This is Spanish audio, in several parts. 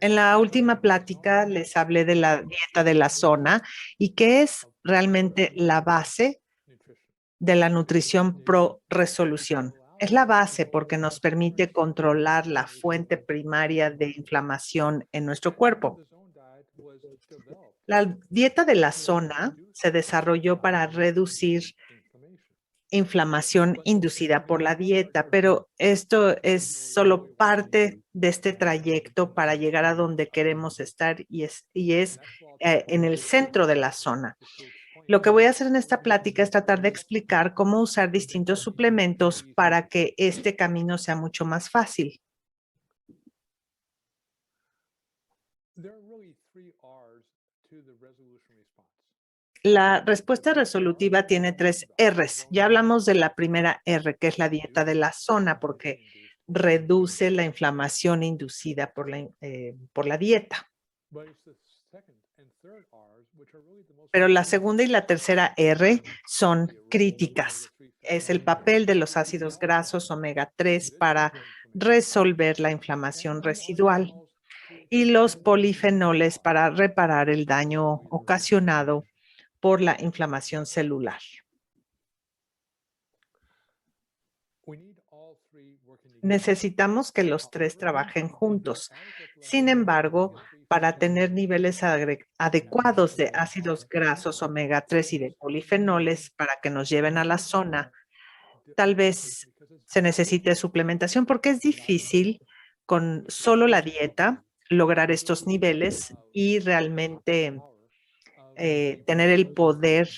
En la última plática les hablé de la dieta de la zona y que es realmente la base de la nutrición pro resolución. Es la base porque nos permite controlar la fuente primaria de inflamación en nuestro cuerpo. La dieta de la zona se desarrolló para reducir inflamación inducida por la dieta, pero esto es solo parte de este trayecto para llegar a donde queremos estar y es en el centro de la zona. Lo que voy a hacer en esta plática es tratar de explicar cómo usar distintos suplementos para que este camino sea mucho más fácil. La respuesta resolutiva tiene 3 Rs. Ya hablamos de la primera R, que es la dieta de la zona, porque reduce la inflamación inducida por la dieta. Pero la segunda y la tercera R son críticas. Es el papel de los ácidos grasos omega 3 para resolver la inflamación residual y los polifenoles para reparar el daño ocasionado por la inflamación celular. Necesitamos que los 3 trabajen juntos. Sin embargo, para tener niveles adecuados de ácidos grasos omega 3 y de polifenoles para que nos lleven a la zona, tal vez se necesite suplementación porque es difícil con solo la dieta lograr estos niveles y realmente tener el poder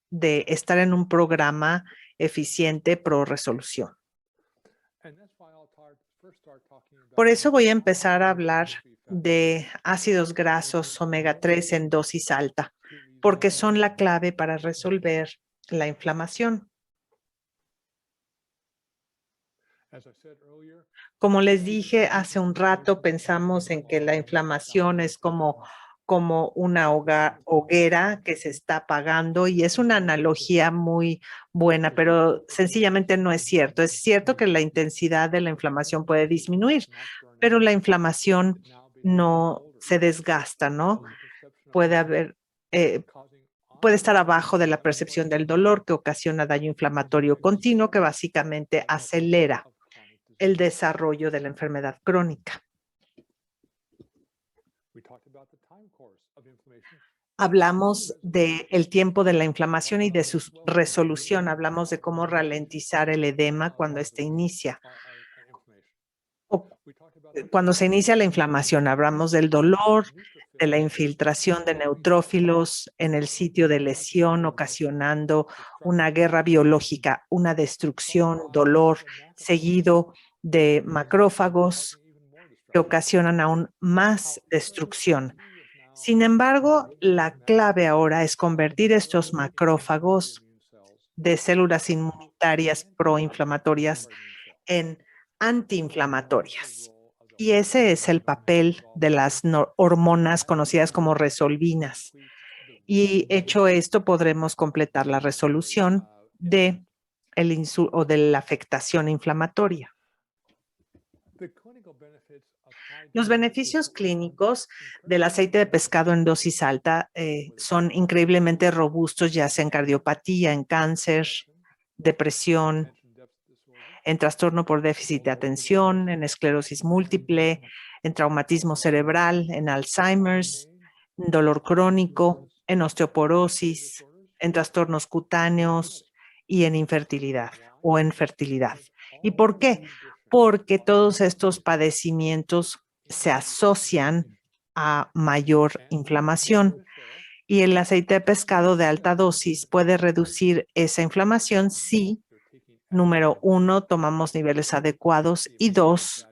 de estar en un programa eficiente pro resolución. Por eso voy a empezar a hablar de ácidos grasos omega 3 en dosis alta, porque son la clave para resolver la inflamación. Como les dije hace un rato, pensamos en que la inflamación es como una hoguera que se está apagando y es una analogía muy buena, pero sencillamente no es cierto. Es cierto que la intensidad de la inflamación puede disminuir, pero la inflamación no se desgasta, ¿no? Puede haber, puede estar abajo de la percepción del dolor que ocasiona daño inflamatorio continuo que básicamente acelera el desarrollo de la enfermedad crónica. Hablamos del tiempo de la inflamación y de su resolución. Hablamos de cómo ralentizar el edema cuando éste inicia. Cuando se inicia la inflamación, hablamos del dolor, de la infiltración de neutrófilos en el sitio de lesión, ocasionando una guerra biológica, una destrucción, dolor, seguido de macrófagos que ocasionan aún más destrucción. Sin embargo, la clave ahora es convertir estos macrófagos de células inmunitarias proinflamatorias en antiinflamatorias. Y ese es el papel de las hormonas conocidas como resolvinas. Y hecho esto, podremos completar la resolución de la afectación inflamatoria. Los beneficios clínicos del aceite de pescado en dosis alta son increíblemente robustos, ya sea en cardiopatía, en cáncer, depresión, en trastorno por déficit de atención, en esclerosis múltiple, en traumatismo cerebral, en Alzheimer's, en dolor crónico, en osteoporosis, en trastornos cutáneos y en infertilidad o en fertilidad. ¿Y por qué? Porque todos estos padecimientos se asocian a mayor inflamación y el aceite de pescado de alta dosis puede reducir esa inflamación si, número 1, tomamos niveles adecuados y 2,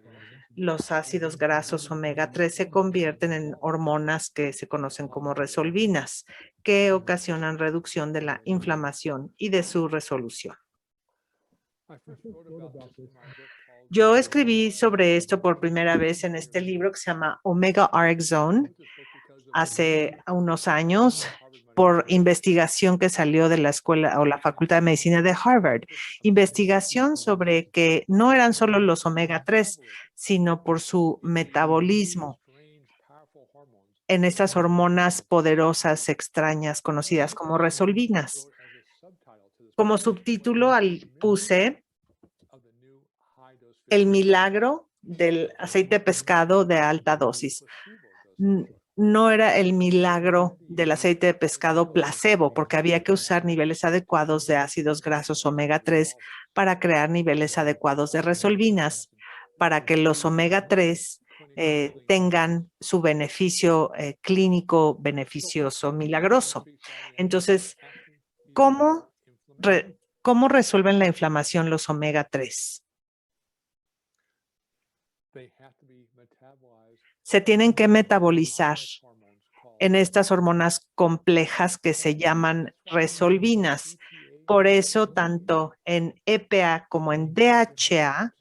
los ácidos grasos omega 3 se convierten en hormonas que se conocen como resolvinas, que ocasionan reducción de la inflamación y de su resolución. Yo escribí sobre esto por primera vez en este libro que se llama Omega RX Zone hace unos años por investigación que salió de la escuela o la Facultad de Medicina de Harvard. Investigación sobre que no eran solo los omega 3, sino por su metabolismo en estas hormonas poderosas, extrañas, conocidas como resolvinas. Como subtítulo puse el milagro del aceite de pescado de alta dosis. No era el milagro del aceite de pescado placebo, porque había que usar niveles adecuados de ácidos grasos omega 3 para crear niveles adecuados de resolvinas, para que los omega 3 tengan su beneficio clínico beneficioso, milagroso. Entonces, ¿cómo resuelven la inflamación los omega 3? Se tienen que metabolizar en estas hormonas complejas que se llaman resolvinas. Por eso, tanto en EPA como en DHA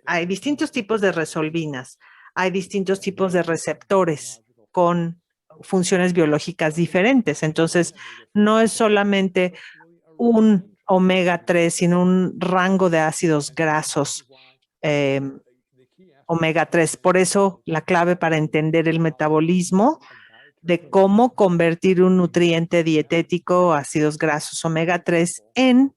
hay distintos tipos de resolvinas, hay distintos tipos de receptores con funciones biológicas diferentes. Entonces, no es solamente un omega 3, sino un rango de ácidos grasos omega 3. Por eso la clave para entender el metabolismo de cómo convertir un nutriente dietético, ácidos grasos omega 3, en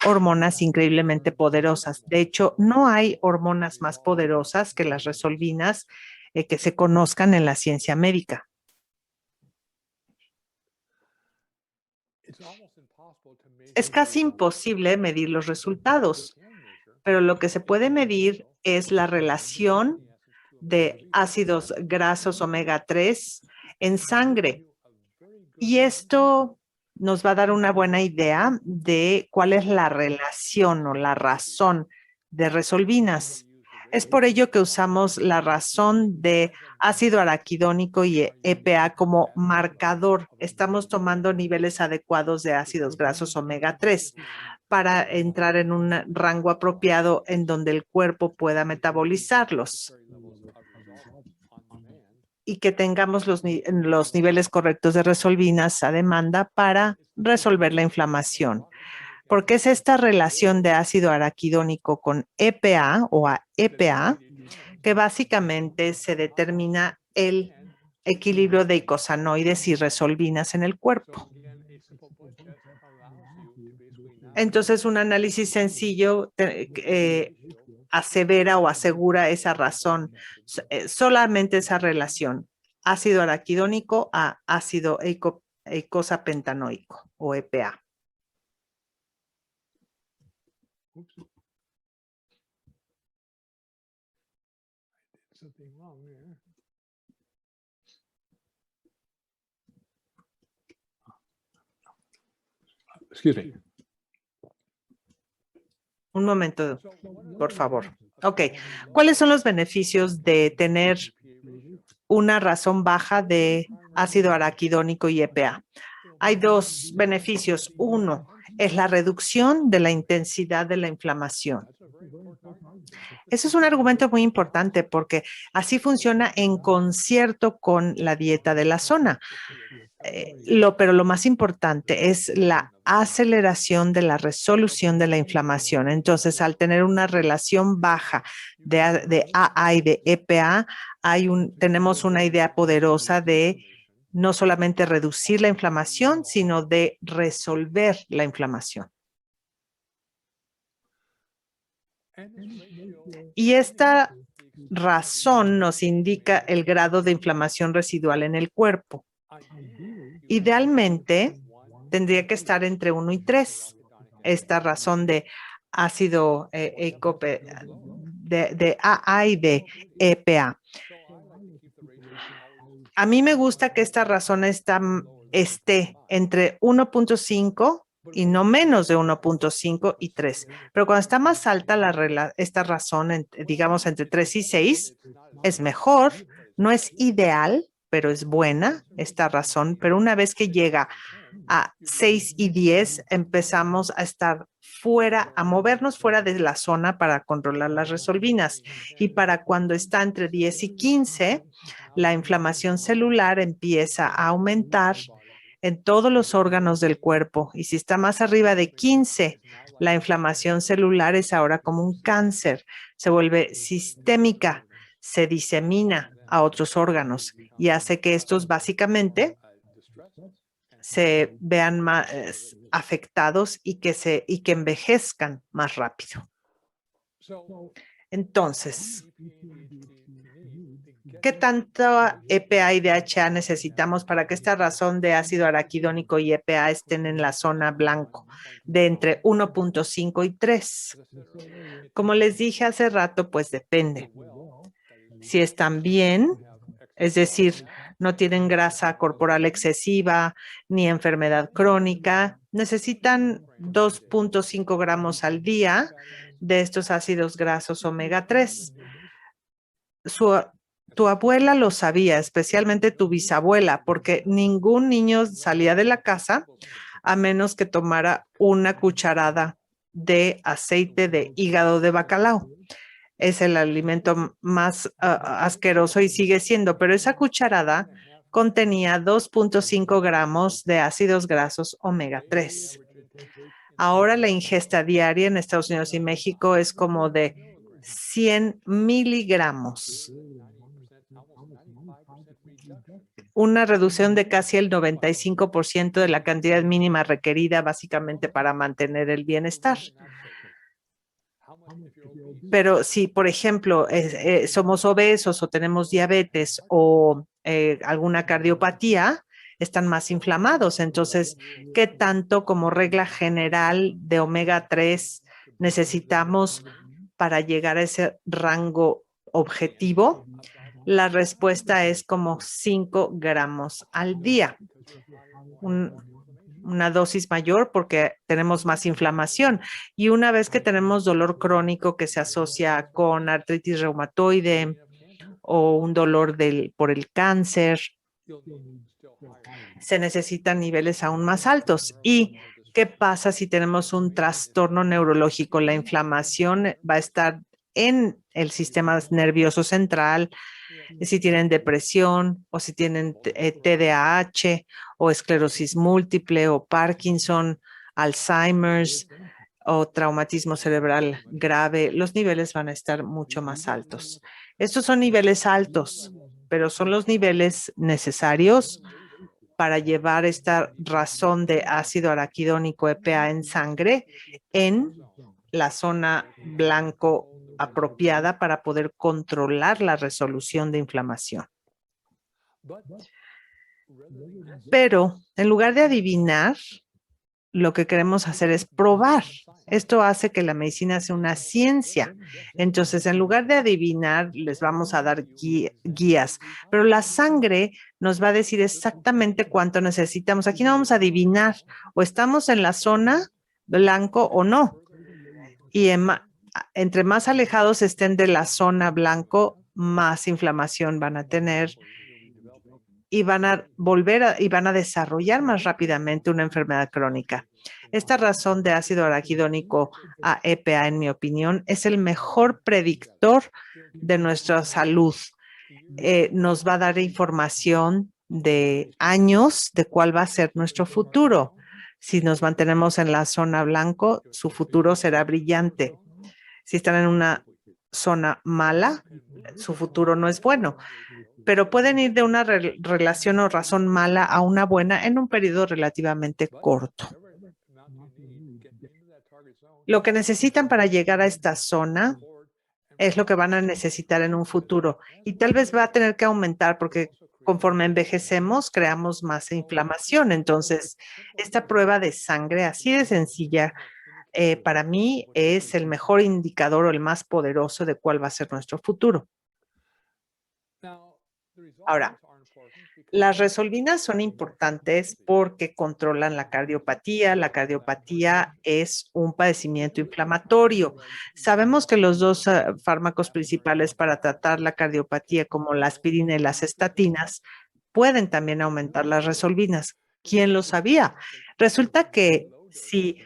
hormonas increíblemente poderosas. De hecho, no hay hormonas más poderosas que las resolvinas que se conozcan en la ciencia médica. Es casi imposible medir los resultados, pero lo que se puede medir es la relación de ácidos grasos omega 3 en sangre. Y esto nos va a dar una buena idea de cuál es la relación o la razón de resolvinas. Es por ello que usamos la razón de ácido araquidónico y EPA como marcador. Estamos tomando niveles adecuados de ácidos grasos omega 3 para entrar en un rango apropiado en donde el cuerpo pueda metabolizarlos y que tengamos los niveles correctos de resolvinas a demanda para resolver la inflamación. Porque es esta relación de ácido araquidónico con EPA o EPA que básicamente se determina el equilibrio de eicosanoides y resolvinas en el cuerpo. Entonces, un análisis sencillo asevera o asegura esa razón, solamente esa relación, ácido araquidónico a ácido eicosapentanoico o EPA. Excuse me. Un momento, por favor. Ok, ¿cuáles son los beneficios de tener una razón baja de ácido araquidónico y EPA? Hay dos beneficios. Uno es la reducción de la intensidad de la inflamación. Eso es un argumento muy importante porque así funciona en concierto con la dieta de la zona. Pero lo más importante es la aceleración de la resolución de la inflamación. Entonces, al tener una relación baja de AA y de EPA, tenemos una idea poderosa de no solamente reducir la inflamación, sino de resolver la inflamación. Y esta razón nos indica el grado de inflamación residual en el cuerpo. Idealmente, tendría que estar entre 1 y 3. Esta razón de ácido de AA y de EPA. A mí me gusta que esta razón esté entre 1.5 y no menos de 1.5 y 3. Pero cuando está más alta esta razón, digamos entre 3 y 6, es mejor, no es ideal, pero es buena esta razón. Pero una vez que llega a 6 y 10, empezamos a estar a movernos fuera de la zona para controlar las resolvinas. Y para cuando está entre 10 y 15, la inflamación celular empieza a aumentar en todos los órganos del cuerpo. Y si está más arriba de 15, la inflamación celular es ahora como un cáncer. se vuelve sistémica, se disemina a otros órganos y hace que estos básicamente se vean más afectados y que envejezcan más rápido. Entonces, ¿qué tanto EPA y DHA necesitamos para que esta razón de ácido araquidónico y EPA estén en la zona blanco de entre 1.5 y 3? Como les dije hace rato, pues depende. Si están bien, es decir, no tienen grasa corporal excesiva ni enfermedad crónica, necesitan 2.5 gramos al día de estos ácidos grasos omega 3. Tu abuela lo sabía, especialmente tu bisabuela, porque ningún niño salía de la casa a menos que tomara una cucharada de aceite de hígado de bacalao. Es el alimento más asqueroso y sigue siendo, pero esa cucharada contenía 2.5 gramos de ácidos grasos omega 3. Ahora la ingesta diaria en Estados Unidos y México es como de 100 miligramos. Una reducción de casi el 95% de la cantidad mínima requerida básicamente para mantener el bienestar. Pero si, por ejemplo, somos obesos o tenemos diabetes o alguna cardiopatía, están más inflamados. Entonces, ¿qué tanto como regla general de omega 3 necesitamos para llegar a ese rango objetivo? La respuesta es como 5 gramos al día. Una dosis mayor porque tenemos más inflamación. Y una vez que tenemos dolor crónico que se asocia con artritis reumatoide o un dolor por el cáncer, se necesitan niveles aún más altos. ¿Y qué pasa si tenemos un trastorno neurológico? La inflamación va a estar en el sistema nervioso central, si tienen depresión o si tienen TDAH o esclerosis múltiple o Parkinson, Alzheimer's o traumatismo cerebral grave, los niveles van a estar mucho más altos. Estos son niveles altos, pero son los niveles necesarios para llevar esta razón de ácido araquidónico EPA en sangre en la zona blanco apropiada para poder controlar la resolución de inflamación. Pero en lugar de adivinar, lo que queremos hacer es probar. Esto hace que la medicina sea una ciencia. Entonces, en lugar de adivinar, les vamos a dar guías, pero la sangre nos va a decir exactamente cuánto necesitamos. Aquí no vamos a adivinar o estamos en la zona blanco o no. Y entre más alejados estén de la zona blanco, más inflamación van a tener y van a y van a desarrollar más rápidamente una enfermedad crónica. Esta razón de ácido araquidónico a EPA, en mi opinión, es el mejor predictor de nuestra salud. Nos va a dar información de años de cuál va a ser nuestro futuro. Si nos mantenemos en la zona blanco, su futuro será brillante. Si están en una zona mala, su futuro no es bueno. Pero pueden ir de una relación o razón mala a una buena en un periodo relativamente corto. Lo que necesitan para llegar a esta zona es lo que van a necesitar en un futuro y tal vez va a tener que aumentar porque conforme envejecemos creamos más inflamación. Entonces, esta prueba de sangre así de sencilla para mí es el mejor indicador o el más poderoso de cuál va a ser nuestro futuro. Ahora, las resolvinas son importantes porque controlan la cardiopatía. La cardiopatía es un padecimiento inflamatorio. Sabemos que los dos fármacos principales para tratar la cardiopatía, como la aspirina y las estatinas, pueden también aumentar las resolvinas. ¿Quién lo sabía? Resulta que si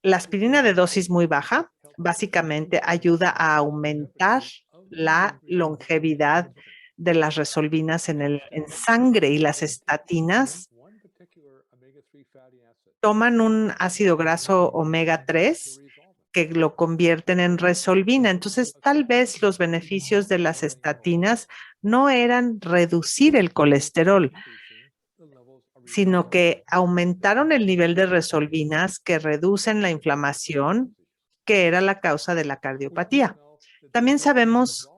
la aspirina de dosis muy baja, básicamente ayuda a aumentar la longevidad de las resolvinas en sangre y las estatinas toman un ácido graso omega 3 que lo convierten en resolvina. Entonces, tal vez los beneficios de las estatinas no eran reducir el colesterol, sino que aumentaron el nivel de resolvinas que reducen la inflamación, que era la causa de la cardiopatía. También sabemos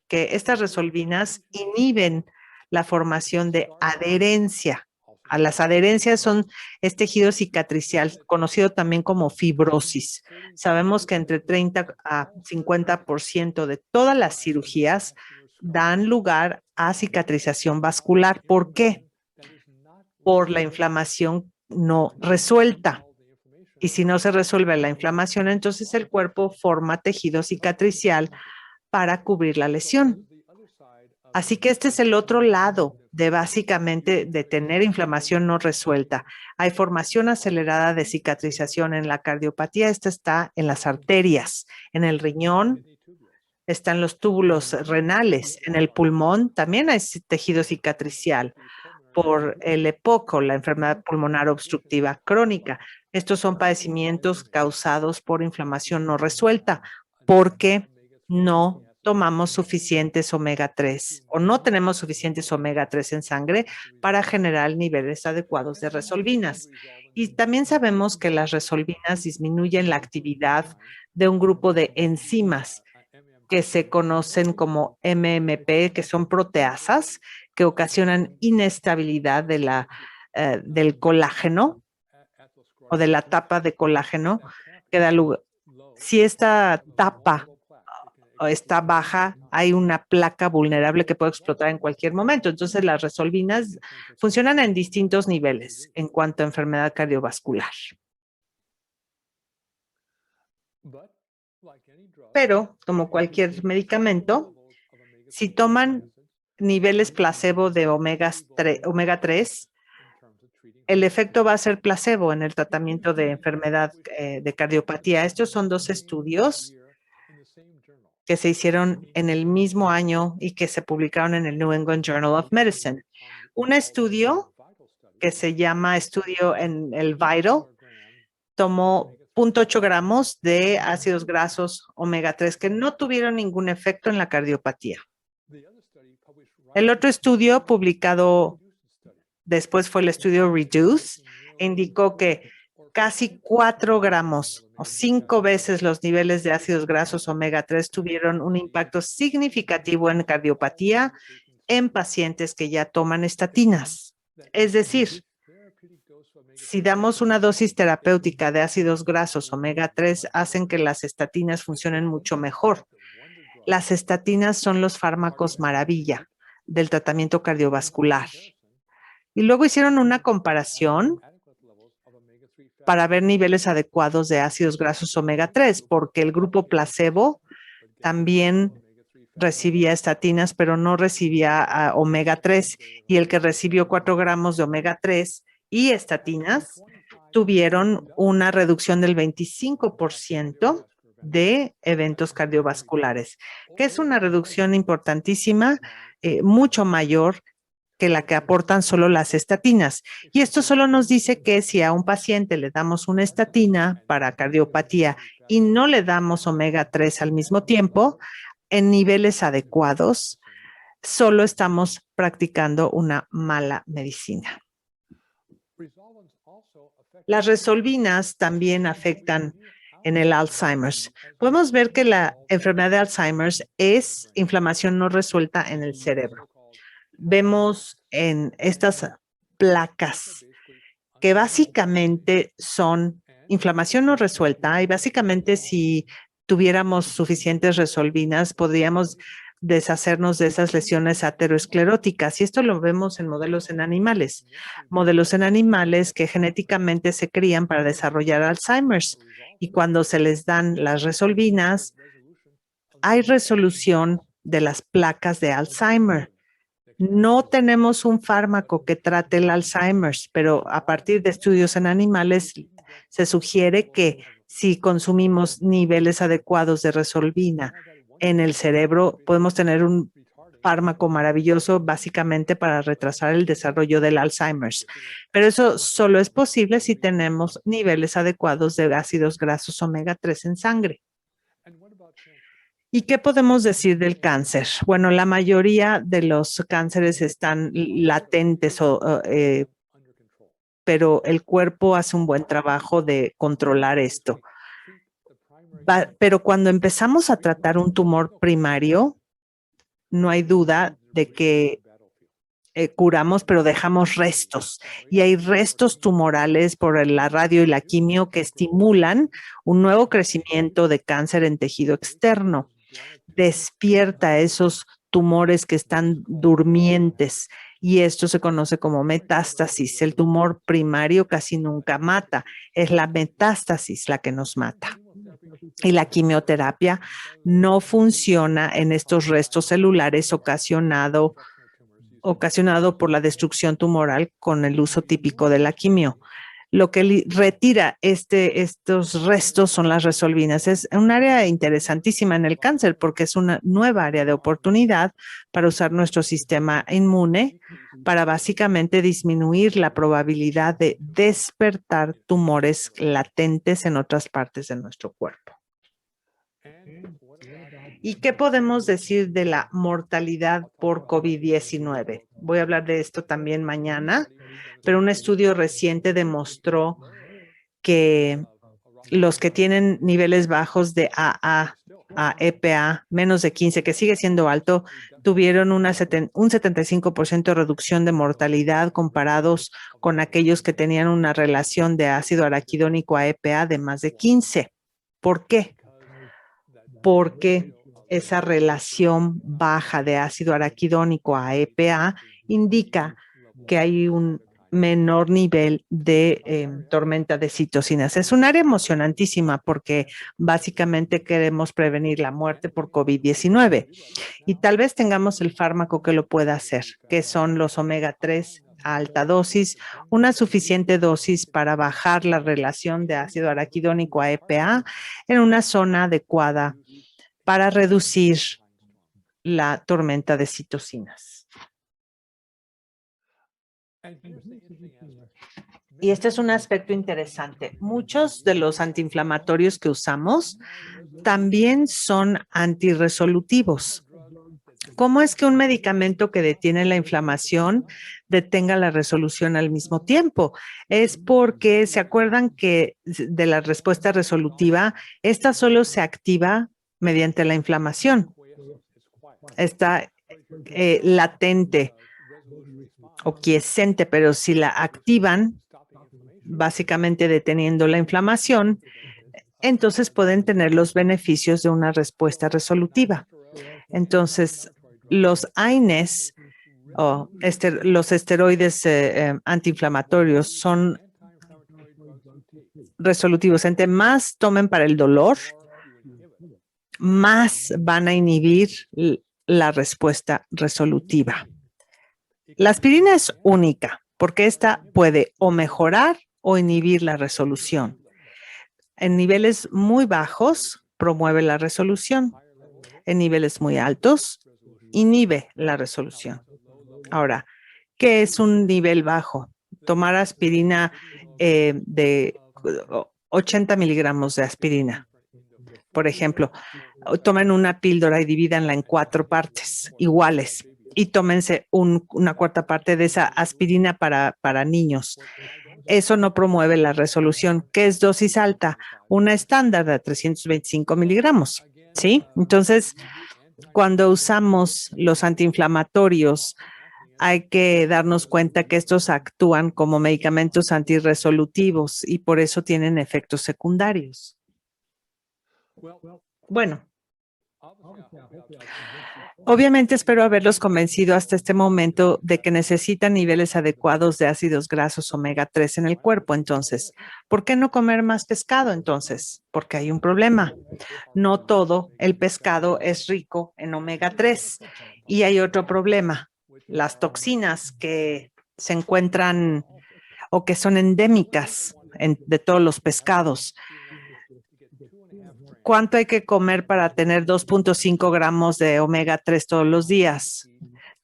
que estas resolvinas inhiben la formación de adherencia. A las adherencias es tejido cicatricial, conocido también como fibrosis. Sabemos que entre 30 a 50% de todas las cirugías dan lugar a cicatrización vascular. ¿Por qué? Por la inflamación no resuelta. Y si no se resuelve la inflamación, entonces el cuerpo forma tejido cicatricial para cubrir la lesión. Así que este es el otro lado de básicamente de tener inflamación no resuelta. Hay formación acelerada de cicatrización en la cardiopatía. Esta está en las arterias, en el riñón, están los túbulos renales, en el pulmón también hay tejido cicatricial por el EPOC, la enfermedad pulmonar obstructiva crónica. Estos son padecimientos causados por inflamación no resuelta porque no tomamos suficientes omega 3 o no tenemos suficientes omega 3 en sangre para generar niveles adecuados de resolvinas. Y también sabemos que las resolvinas disminuyen la actividad de un grupo de enzimas que se conocen como MMP, que son proteasas que ocasionan inestabilidad del colágeno o de la tapa de colágeno que da lugar. Si esta tapa está baja, hay una placa vulnerable que puede explotar en cualquier momento. Entonces, las resolvinas funcionan en distintos niveles en cuanto a enfermedad cardiovascular. Pero, como cualquier medicamento, si toman niveles placebo de omega 3, el efecto va a ser placebo en el tratamiento de enfermedad de cardiopatía. Estos son dos estudios que se hicieron en el mismo año y que se publicaron en el New England Journal of Medicine. Un estudio que se llama estudio en el Vital tomó 0.8 gramos de ácidos grasos omega 3 que no tuvieron ningún efecto en la cardiopatía. El otro estudio publicado después fue el estudio REDUCE, indicó que casi 4 gramos o 5 veces los niveles de ácidos grasos omega 3 tuvieron un impacto significativo en cardiopatía en pacientes que ya toman estatinas. Es decir, si damos una dosis terapéutica de ácidos grasos omega 3, hacen que las estatinas funcionen mucho mejor. Las estatinas son los fármacos maravilla del tratamiento cardiovascular. Y luego hicieron una comparación para ver niveles adecuados de ácidos grasos omega 3, porque el grupo placebo también recibía estatinas, pero no recibía omega 3. Y el que recibió 4 gramos de omega 3 y estatinas tuvieron una reducción del 25% de eventos cardiovasculares, que es una reducción importantísima, mucho mayor que la que aportan solo las estatinas. Y esto solo nos dice que si a un paciente le damos una estatina para cardiopatía y no le damos omega 3 al mismo tiempo, en niveles adecuados, solo estamos practicando una mala medicina. Las resolvinas también afectan en el Alzheimer's. Podemos ver que la enfermedad de Alzheimer's es inflamación no resuelta en el cerebro. Vemos en estas placas que básicamente son inflamación no resuelta y básicamente si tuviéramos suficientes resolvinas podríamos deshacernos de esas lesiones ateroescleróticas y esto lo vemos en modelos en animales que genéticamente se crían para desarrollar Alzheimer's y cuando se les dan las resolvinas hay resolución de las placas de Alzheimer. No tenemos un fármaco que trate el Alzheimer's, pero a partir de estudios en animales se sugiere que si consumimos niveles adecuados de resolvina en el cerebro, podemos tener un fármaco maravilloso básicamente para retrasar el desarrollo del Alzheimer's. Pero eso solo es posible si tenemos niveles adecuados de ácidos grasos omega 3 en sangre. ¿Y qué podemos decir del cáncer? Bueno, la mayoría de los cánceres están latentes, pero el cuerpo hace un buen trabajo de controlar esto. Pero cuando empezamos a tratar un tumor primario, no hay duda de que curamos, pero dejamos restos. Y hay restos tumorales por la radio y la quimio que estimulan un nuevo crecimiento de cáncer en tejido externo. Despierta esos tumores que están durmientes y esto se conoce como metástasis. El tumor primario casi nunca mata, es la metástasis la que nos mata. Y la quimioterapia no funciona en estos restos celulares ocasionado por la destrucción tumoral con el uso típico de la quimio. Lo que retira estos restos son las resolvinas. Es un área interesantísima en el cáncer porque es una nueva área de oportunidad para usar nuestro sistema inmune para básicamente disminuir la probabilidad de despertar tumores latentes en otras partes de nuestro cuerpo. ¿Y qué podemos decir de la mortalidad por COVID-19? Voy a hablar de esto también mañana, pero un estudio reciente demostró que los que tienen niveles bajos de AA a EPA, menos de 15, que sigue siendo alto, tuvieron un 75% de reducción de mortalidad comparados con aquellos que tenían una relación de ácido araquidónico a EPA de más de 15. ¿Por qué? Porque esa relación baja de ácido araquidónico a EPA indica que hay un menor nivel de tormenta de citocinas. Es un área emocionantísima porque básicamente queremos prevenir la muerte por COVID-19 y tal vez tengamos el fármaco que lo pueda hacer, que son los omega 3 a alta dosis, una suficiente dosis para bajar la relación de ácido araquidónico a EPA en una zona adecuada para reducir la tormenta de citocinas. Y este es un aspecto interesante. Muchos de los antiinflamatorios que usamos también son antirresolutivos. ¿Cómo es que un medicamento que detiene la inflamación detenga la resolución al mismo tiempo? Es porque se acuerdan que de la respuesta resolutiva, esta solo se activa mediante la inflamación. Está latente o quiescente, pero si la activan, básicamente deteniendo la inflamación, entonces pueden tener los beneficios de una respuesta resolutiva. Entonces, los AINES o los esteroides antiinflamatorios son resolutivos. Entre más tomen para el dolor, más van a inhibir la respuesta resolutiva. La aspirina es única porque esta puede o mejorar o inhibir la resolución. En niveles muy bajos promueve la resolución. En niveles muy altos inhibe la resolución. Ahora, ¿qué es un nivel bajo? Tomar aspirina de 80 miligramos de aspirina. Por ejemplo, tomen una píldora y divídanla en 4 partes iguales y tómense una cuarta parte de esa aspirina para niños. Eso no promueve la resolución. ¿Qué es dosis alta? Una estándar de 325 miligramos, ¿sí? Entonces, cuando usamos los antiinflamatorios, hay que darnos cuenta que estos actúan como medicamentos antirresolutivos y por eso tienen efectos secundarios. Bueno, obviamente espero haberlos convencido hasta este momento de que necesitan niveles adecuados de ácidos grasos omega 3 en el cuerpo. Entonces, ¿por qué no comer más pescado entonces? Porque hay un problema. No todo el pescado es rico en omega 3 y hay otro problema. Las toxinas que se encuentran o que son endémicas de todos los pescados. ¿Cuánto hay que comer para tener 2.5 gramos de omega 3 todos los días?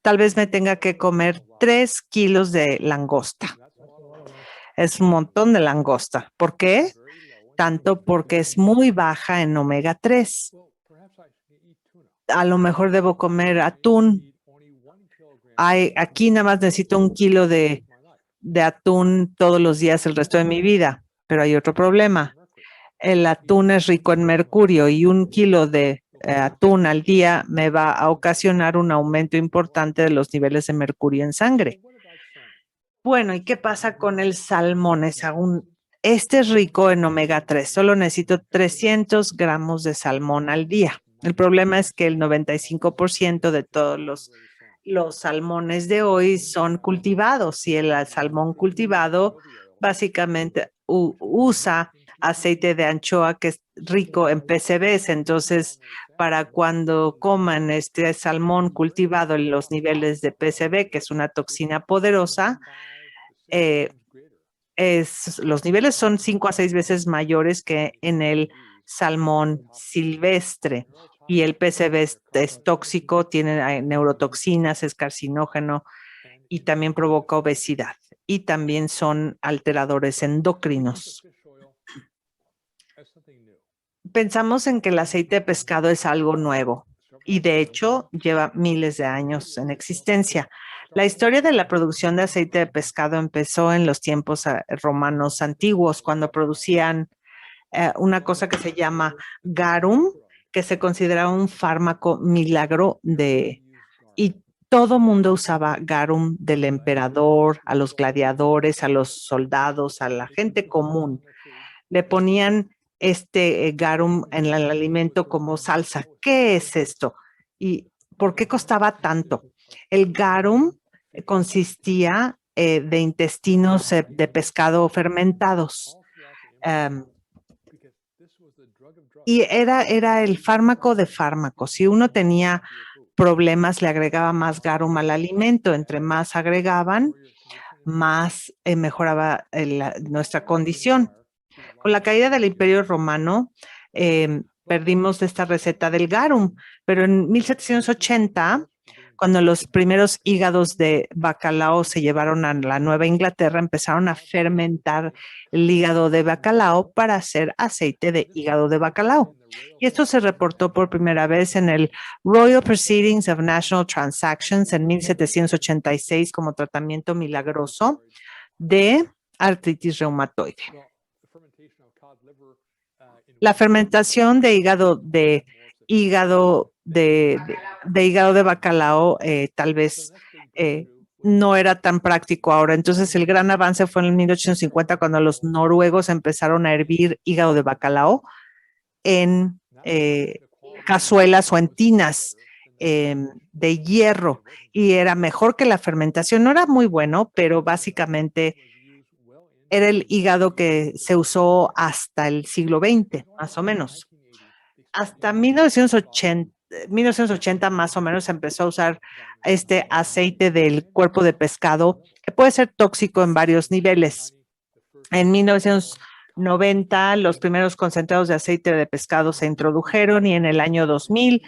Tal vez me tenga que comer 3 kilos de langosta. Es un montón de langosta. ¿Por qué? Tanto porque es muy baja en omega 3. A lo mejor debo comer atún. Aquí nada más necesito 1 kilo de atún todos los días el resto de mi vida, pero hay otro problema. El atún es rico en mercurio y 1 kilo de atún al día me va a ocasionar un aumento importante de los niveles de mercurio en sangre. Bueno, ¿y qué pasa con el salmón? Este es rico en omega 3. Solo necesito 300 gramos de salmón al día. El problema es que el 95% de todos los salmones de hoy son cultivados y el salmón cultivado básicamente usa aceite de anchoa que es rico en PCBs. Entonces, para cuando coman este salmón cultivado en los niveles de PCB, que es una toxina poderosa, los niveles son 5 a 6 veces mayores que en el salmón silvestre. Y el PCB es tóxico, tiene neurotoxinas, es carcinógeno y también provoca obesidad. Y también son alteradores endocrinos. Pensamos en que el aceite de pescado es algo nuevo y de hecho lleva miles de años en existencia. La historia de la producción de aceite de pescado empezó en los tiempos romanos antiguos, cuando producían una cosa que se llama garum, que se considera un fármaco milagro y todo mundo usaba garum del emperador, a los gladiadores, a los soldados, a la gente común. Le ponían garum en el alimento como salsa. ¿Qué es esto? ¿Y por qué costaba tanto? El garum consistía de intestinos de pescado fermentados. Y era el fármaco de fármacos. Si uno tenía problemas, le agregaba más garum al alimento. Entre más agregaban, más mejoraba nuestra condición. Con la caída del Imperio Romano, perdimos esta receta del garum, pero en 1780, cuando los primeros hígados de bacalao se llevaron a la Nueva Inglaterra, empezaron a fermentar el hígado de bacalao para hacer aceite de hígado de bacalao. Y esto se reportó por primera vez en el Royal Proceedings of National Transactions en 1786 como tratamiento milagroso de artritis reumatoide. La fermentación de hígado de bacalao tal vez no era tan práctico ahora. Entonces el gran avance fue en 1850 cuando los noruegos empezaron a hervir hígado de bacalao en cazuelas o en tinas de hierro y era mejor que la fermentación. No era muy bueno, pero básicamente era el hígado que se usó hasta el siglo XX, más o menos. Hasta 1980 más o menos se empezó a usar este aceite del cuerpo de pescado, que puede ser tóxico en varios niveles. En 1990, los primeros concentrados de aceite de pescado se introdujeron y en el año 2000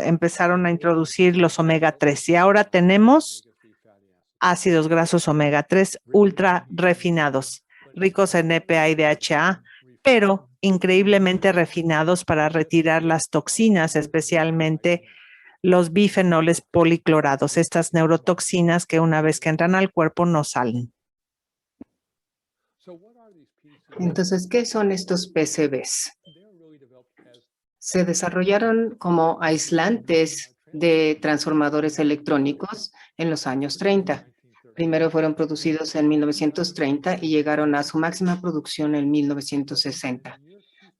empezaron a introducir los omega 3 y ahora tenemos ácidos grasos omega 3 ultra refinados, ricos en EPA y DHA, pero increíblemente refinados para retirar las toxinas, especialmente los bifenoles policlorados, estas neurotoxinas que una vez que entran al cuerpo no salen. Entonces, ¿qué son estos PCBs? Se desarrollaron como aislantes de transformadores electrónicos en los años 30. Primero fueron producidos en 1930 y llegaron a su máxima producción en 1960.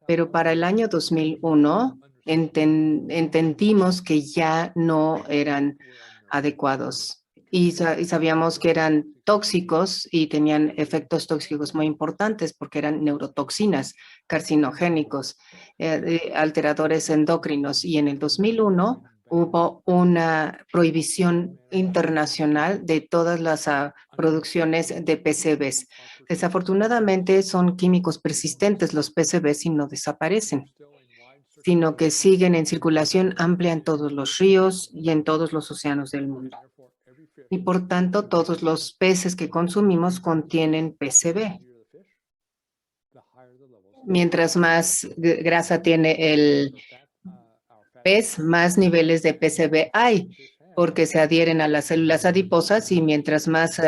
Pero para el año 2001 entendimos que ya no eran adecuados y sabíamos que eran tóxicos y tenían efectos tóxicos muy importantes porque eran neurotoxinas, carcinogénicos, alteradores endocrinos. Y en el 2001 hubo una prohibición internacional de todas las producciones de PCBs. Desafortunadamente son químicos persistentes los PCBs y no desaparecen, sino que siguen en circulación amplia en todos los ríos y en todos los océanos del mundo. Y por tanto, todos los peces que consumimos contienen PCB. Mientras más grasa tiene el pez, más niveles de PCB hay, porque se adhieren a las células adiposas y mientras más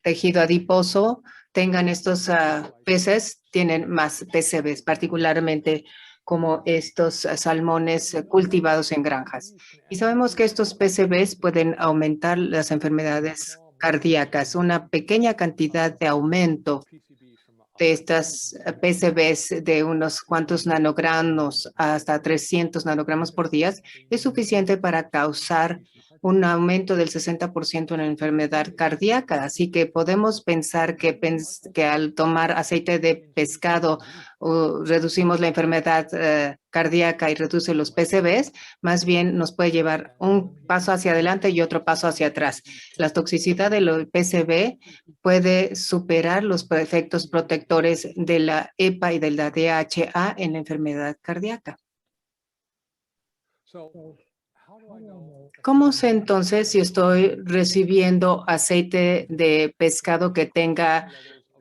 tejido adiposo tengan estos peces, tienen más PCBs, particularmente como estos salmones cultivados en granjas. Y sabemos que estos PCBs pueden aumentar las enfermedades cardíacas. Una pequeña cantidad de aumento de estas PCBs de unos cuantos nanogramos hasta 300 nanogramos por día es suficiente para causar un aumento del 60% en la enfermedad cardíaca. Así que podemos pensar que al tomar aceite de pescado reducimos la enfermedad cardíaca y reduce los PCBs, más bien nos puede llevar un paso hacia adelante y otro paso hacia atrás. La toxicidad del PCB puede superar los efectos protectores de la EPA y de la DHA en la enfermedad cardíaca. ¿Cómo sé entonces si estoy recibiendo aceite de pescado que tenga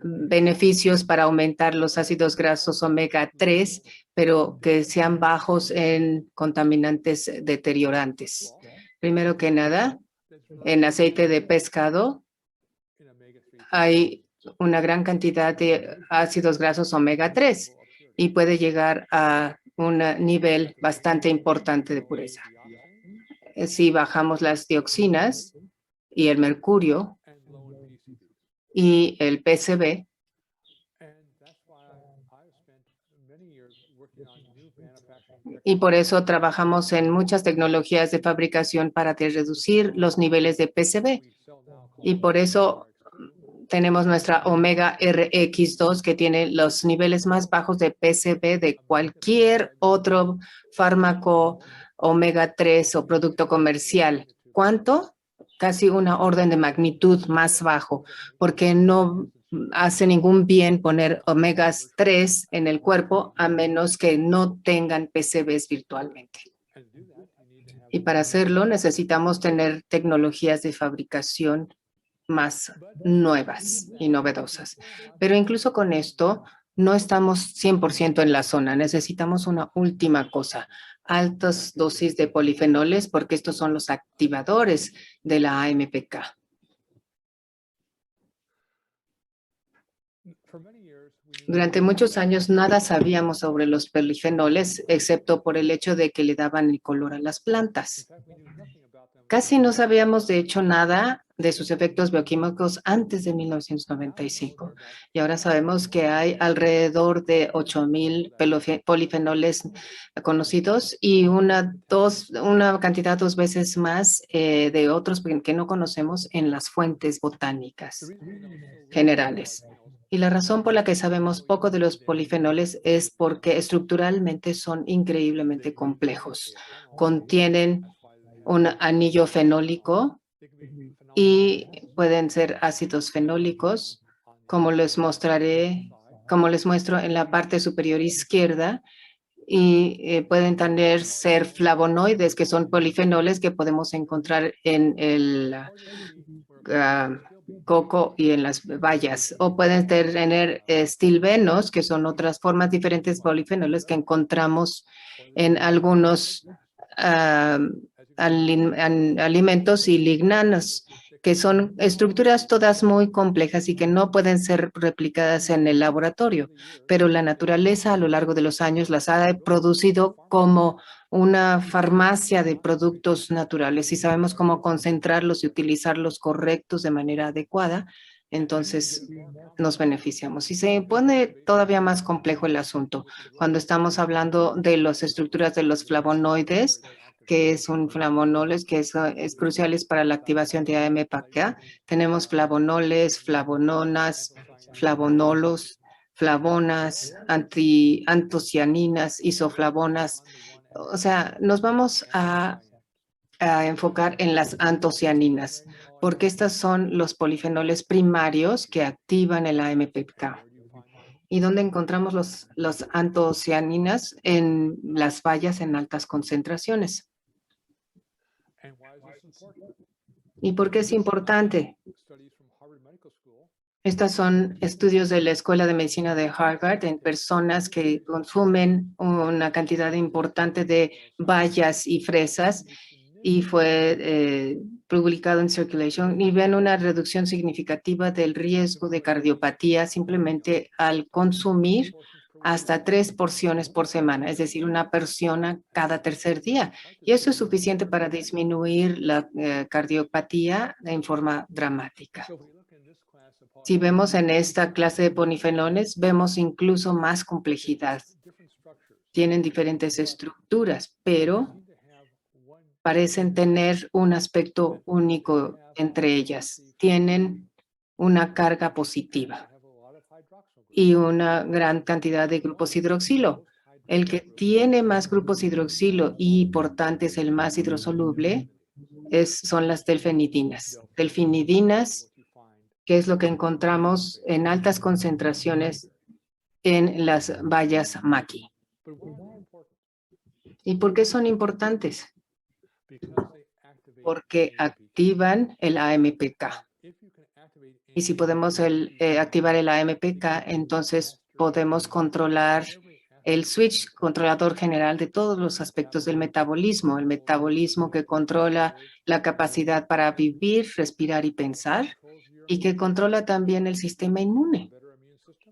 beneficios para aumentar los ácidos grasos omega 3, pero que sean bajos en contaminantes deteriorantes? Primero que nada, en aceite de pescado hay una gran cantidad de ácidos grasos omega 3 y puede llegar a un nivel bastante importante de pureza. Si bajamos las dioxinas y el mercurio y el PCB, y por eso trabajamos en muchas tecnologías de fabricación para reducir los niveles de PCB. Y por eso tenemos nuestra Omega RX2 que tiene los niveles más bajos de PCB de cualquier otro fármaco omega 3 o producto comercial. ¿Cuánto? Casi una orden de magnitud más bajo, porque no hace ningún bien poner omegas 3 en el cuerpo a menos que no tengan PCBs virtualmente. Y para hacerlo necesitamos tener tecnologías de fabricación más nuevas y novedosas. Pero incluso con esto no estamos 100% en la zona. Necesitamos una última cosa, altas dosis de polifenoles, porque estos son los activadores de la AMPK. Durante muchos años nada sabíamos sobre los polifenoles, excepto por el hecho de que le daban el color a las plantas. Casi no sabíamos, de hecho, nada de sus efectos bioquímicos antes de 1995. Y ahora sabemos que hay alrededor de 8,000 polifenoles conocidos y una cantidad 2 veces más de otros que no conocemos en las fuentes botánicas generales. Y la razón por la que sabemos poco de los polifenoles es porque estructuralmente son increíblemente complejos. Contienen un anillo fenólico y pueden ser ácidos fenólicos, como les muestro en la parte superior izquierda, y pueden también ser flavonoides, que son polifenoles que podemos encontrar en el coco y en las bayas, o pueden tener estilbenos, que son otras formas diferentes de polifenoles que encontramos en algunos alimentos y lignanos, que son estructuras todas muy complejas y que no pueden ser replicadas en el laboratorio, pero la naturaleza a lo largo de los años las ha producido como una farmacia de productos naturales y sabemos cómo concentrarlos y utilizarlos correctos de manera adecuada. Entonces, nos beneficiamos. Y se pone todavía más complejo el asunto cuando estamos hablando de las estructuras de los flavonoides, que es un flavonoles que es cruciales para la activación de AMPK. Tenemos flavonoles, flavononas, flavonolos, flavonas, antocianinas, isoflavonas, O sea, nos vamos a enfocar en las antocianinas, porque estas son los polifenoles primarios que activan el AMPK. ¿Y dónde encontramos los antocianinas? En las bayas en altas concentraciones. ¿Y por qué es importante? Estos son estudios de la Escuela de Medicina de Harvard en personas que consumen una cantidad importante de bayas y fresas y fue publicado en Circulation y ven una reducción significativa del riesgo de cardiopatía simplemente al consumir hasta 3 porciones por semana, es decir, una persona cada tercer día. Y eso es suficiente para disminuir la cardiopatía en forma dramática. Si vemos en esta clase de polifenoles, vemos incluso más complejidad. Tienen diferentes estructuras, pero parecen tener un aspecto único entre ellas. Tienen una carga positiva y una gran cantidad de grupos hidroxilo. El que tiene más grupos hidroxilo y por tanto es el más hidrosoluble son las delfenidinas. Delfenidinas, que es lo que encontramos en altas concentraciones en las bayas maqui. ¿Y por qué son importantes? Porque activan el AMPK. Y si podemos activar el AMPK, entonces podemos controlar el switch controlador general de todos los aspectos del metabolismo. El metabolismo que controla la capacidad para vivir, respirar y pensar, y que controla también el sistema inmune.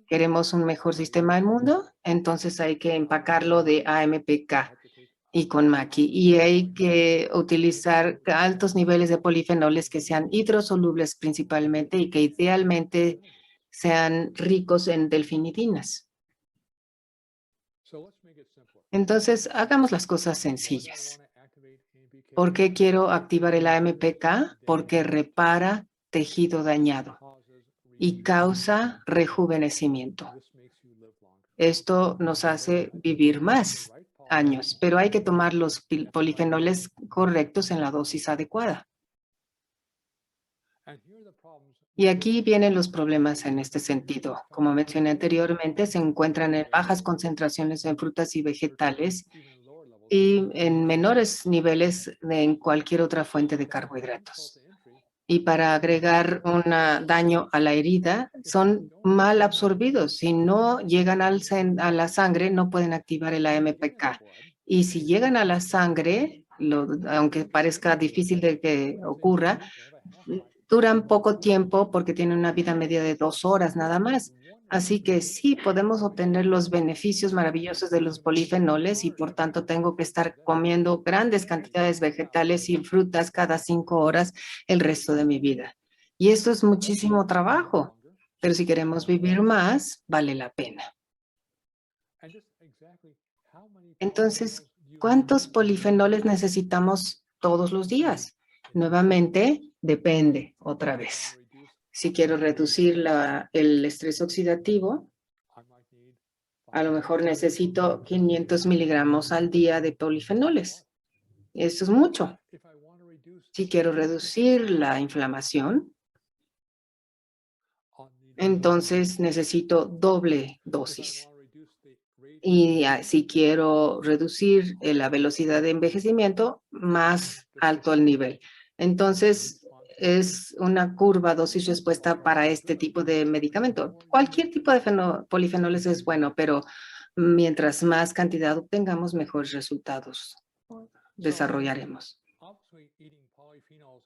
¿Queremos un mejor sistema inmune? Entonces hay que empacarlo de AMPK y con maqui. Y hay que utilizar altos niveles de polifenoles que sean hidrosolubles principalmente y que idealmente sean ricos en delfinidinas. Entonces, hagamos las cosas sencillas. ¿Por qué quiero activar el AMPK? Porque repara tejido dañado y causa rejuvenecimiento. Esto nos hace vivir más años, pero hay que tomar los polifenoles correctos en la dosis adecuada. Y aquí vienen los problemas en este sentido. Como mencioné anteriormente, se encuentran en bajas concentraciones en frutas y vegetales y en menores niveles en cualquier otra fuente de carbohidratos. Y para agregar un daño a la herida, son mal absorbidos. Si no llegan a la sangre, no pueden activar el AMPK. Y si llegan a la sangre, aunque parezca difícil de que ocurra, duran poco tiempo porque tienen una vida media de 2 horas nada más. Así que sí, podemos obtener los beneficios maravillosos de los polifenoles y por tanto tengo que estar comiendo grandes cantidades vegetales y frutas cada 5 horas el resto de mi vida. Y esto es muchísimo trabajo, pero si queremos vivir más, vale la pena. Entonces, ¿cuántos polifenoles necesitamos todos los días? Nuevamente, depende otra vez. Si quiero reducir el estrés oxidativo, a lo mejor necesito 500 miligramos al día de polifenoles. Eso es mucho. Si quiero reducir la inflamación, entonces necesito doble dosis. Y si quiero reducir la velocidad de envejecimiento, más alto el nivel. Entonces, es una curva dosis-respuesta para este tipo de medicamento. Cualquier tipo de polifenoles es bueno, pero mientras más cantidad obtengamos, mejores resultados desarrollaremos.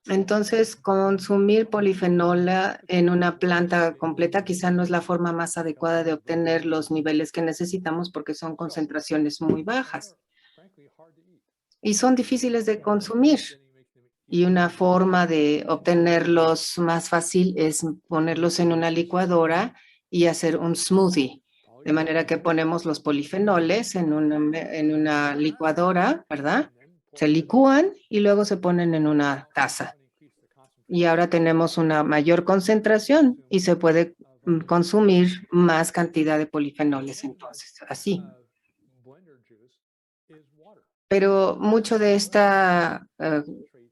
Entonces, consumir polifenola en una planta completa quizá no es la forma más adecuada de obtener los niveles que necesitamos porque son concentraciones muy bajas y son difíciles de consumir. Y una forma de obtenerlos más fácil es ponerlos en una licuadora y hacer un smoothie. De manera que ponemos los polifenoles en una licuadora, ¿verdad? Se licúan y luego se ponen en una taza. Y ahora tenemos una mayor concentración y se puede consumir más cantidad de polifenoles entonces, así. pero mucho de esta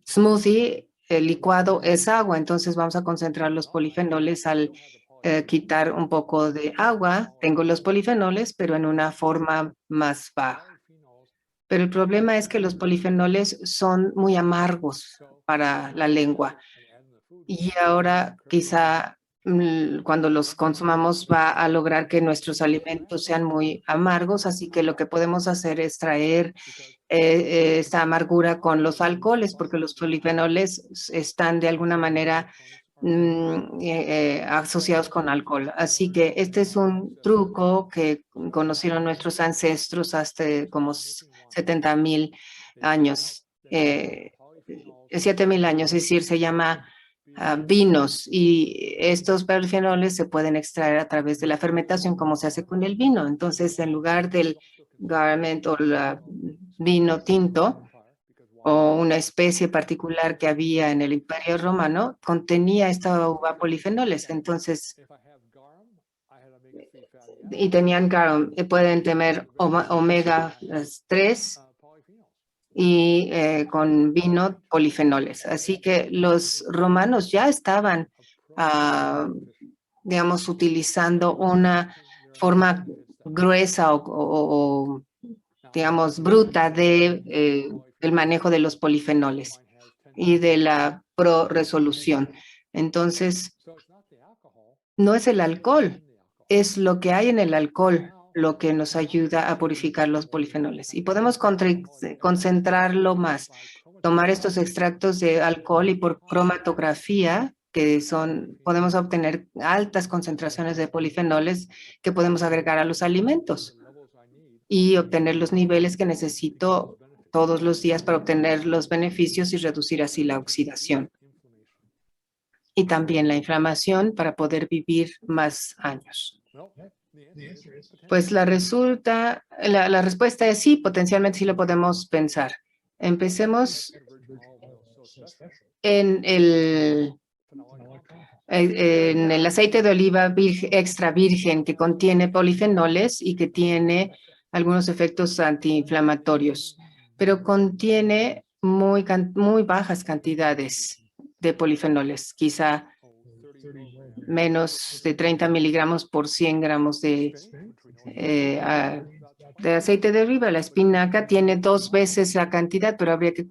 smoothie, el licuado, es agua. Entonces vamos a concentrar los polifenoles al quitar un poco de agua. Tengo los polifenoles, pero en una forma más baja. Pero el problema es que los polifenoles son muy amargos para la lengua. Y ahora quizá cuando los consumamos va a lograr que nuestros alimentos sean muy amargos. Así que lo que podemos hacer es traer esta amargura con los alcoholes, porque los polifenoles están de alguna manera asociados con alcohol. Así que este es un truco que conocieron nuestros ancestros hasta como 70,000 años, 7,000 años, es decir, se llama vinos, y estos polifenoles se pueden extraer a través de la fermentación como se hace con el vino. Entonces, en lugar del garment o vino tinto o una especie particular que había en el Imperio Romano, contenía esta uva polifenoles. Entonces, y tenían garum, pueden tener omega 3 y con vino polifenoles. Así que los romanos ya estaban, digamos, utilizando una forma gruesa o digamos, bruta de el manejo de los polifenoles y de la pro-resolución. Entonces, no es el alcohol, es lo que hay en el alcohol lo que nos ayuda a purificar los polifenoles. Y podemos concentrarlo más, tomar estos extractos de alcohol y por cromatografía, podemos obtener altas concentraciones de polifenoles que podemos agregar a los alimentos y obtener los niveles que necesito todos los días para obtener los beneficios y reducir así la oxidación. Y también la inflamación para poder vivir más años. Pues la respuesta es sí, potencialmente sí lo podemos pensar. Empecemos en el aceite de oliva extra virgen, que contiene polifenoles y que tiene algunos efectos antiinflamatorios, pero contiene muy bajas cantidades de polifenoles, quizá menos de 30 miligramos por 100 gramos de aceite de oliva. La espinaca tiene 2 veces la cantidad, pero habría que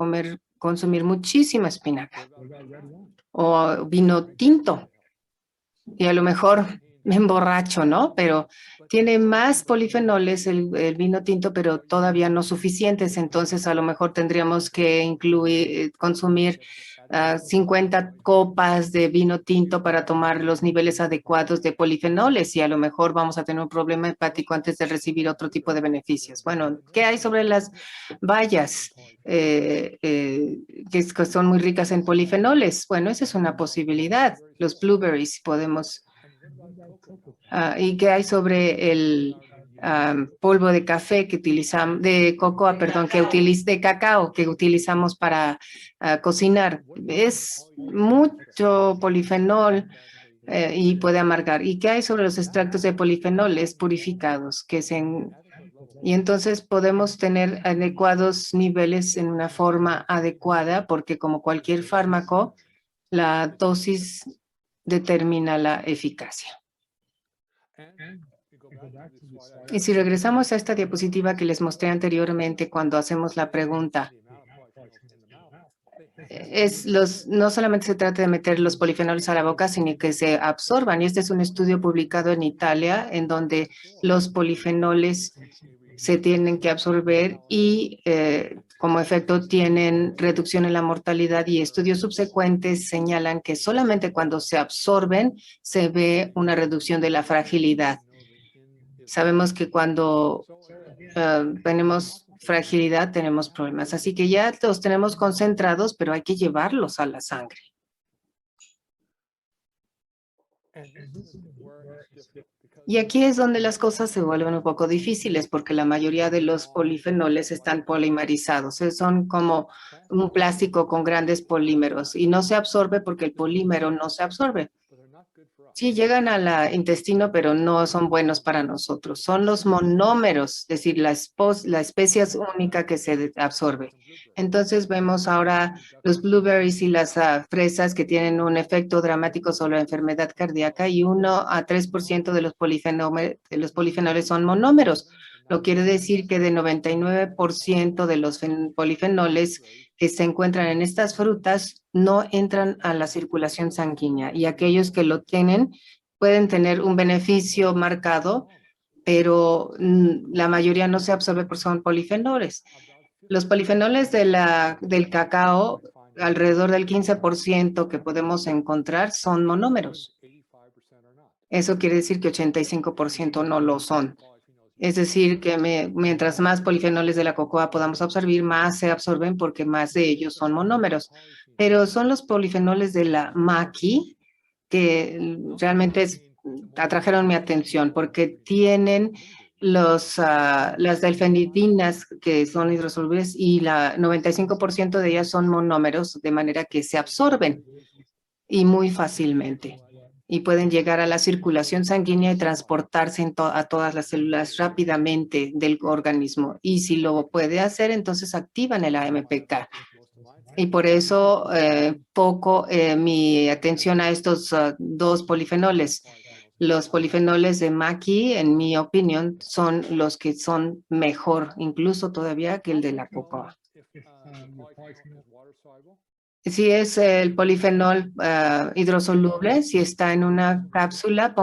consumir muchísima espinaca. O vino tinto. Y a lo mejor me emborracho, ¿no? Pero tiene más polifenoles el vino tinto, pero todavía no suficientes. Entonces, a lo mejor tendríamos que consumir 50 copas de vino tinto para tomar los niveles adecuados de polifenoles, y a lo mejor vamos a tener un problema hepático antes de recibir otro tipo de beneficios. Bueno, ¿qué hay sobre las bayas que son muy ricas en polifenoles? Bueno, esa es una posibilidad. Los blueberries podemos... ¿y qué hay sobre el polvo de café que utilizamos, de cocoa, perdón, de cacao que utilizamos para cocinar? Es mucho polifenol y puede amargar. ¿Y qué hay sobre los extractos de polifenoles purificados y entonces podemos tener adecuados niveles en una forma adecuada, porque como cualquier fármaco, la dosis determina la eficacia. Y si regresamos a esta diapositiva que les mostré anteriormente, cuando hacemos la pregunta, no solamente se trata de meter los polifenoles a la boca, sino que se absorban. Y este es un estudio publicado en Italia, en donde los polifenoles se tienen que absorber y como efecto tienen reducción en la mortalidad, y estudios subsecuentes señalan que solamente cuando se absorben se ve una reducción de la fragilidad. Sabemos que cuando tenemos fragilidad tenemos problemas, así que ya los tenemos concentrados, pero hay que llevarlos a la sangre. Y aquí es donde las cosas se vuelven un poco difíciles, porque la mayoría de los polifenoles están polimerizados. Son como un plástico con grandes polímeros y no se absorbe porque el polímero no se absorbe. Sí, llegan al intestino, pero no son buenos para nosotros. Son los monómeros, es decir, la especie es única que se absorbe. Entonces vemos ahora los blueberries y las fresas que tienen un efecto dramático sobre la enfermedad cardíaca y 1 a 3% de los polifenoles son monómeros. Lo quiere decir que de 99% de los polifenoles que se encuentran en estas frutas no entran a la circulación sanguínea y aquellos que lo tienen pueden tener un beneficio marcado, pero la mayoría no se absorbe porque son polifenoles. Los polifenoles del cacao, alrededor del 15% que podemos encontrar son monómeros. Eso quiere decir que 85% no lo son. Es decir, que mientras más polifenoles de la cocoa podamos absorber, más se absorben porque más de ellos son monómeros. Pero son los polifenoles de la maqui que realmente atrajeron mi atención porque tienen las delfenidinas que son hidrosolubles y la 95% de ellas son monómeros, de manera que se absorben y muy fácilmente y pueden llegar a la circulación sanguínea y transportarse a todas las células rápidamente del organismo. Y si lo puede hacer, entonces activan el AMPK. Y por eso mi atención a estos dos polifenoles. Los polifenoles de maqui, en mi opinión, son los que son mejor, incluso todavía que el de la cocoa. Si es el polifenol hidrosoluble, si está en una cápsula,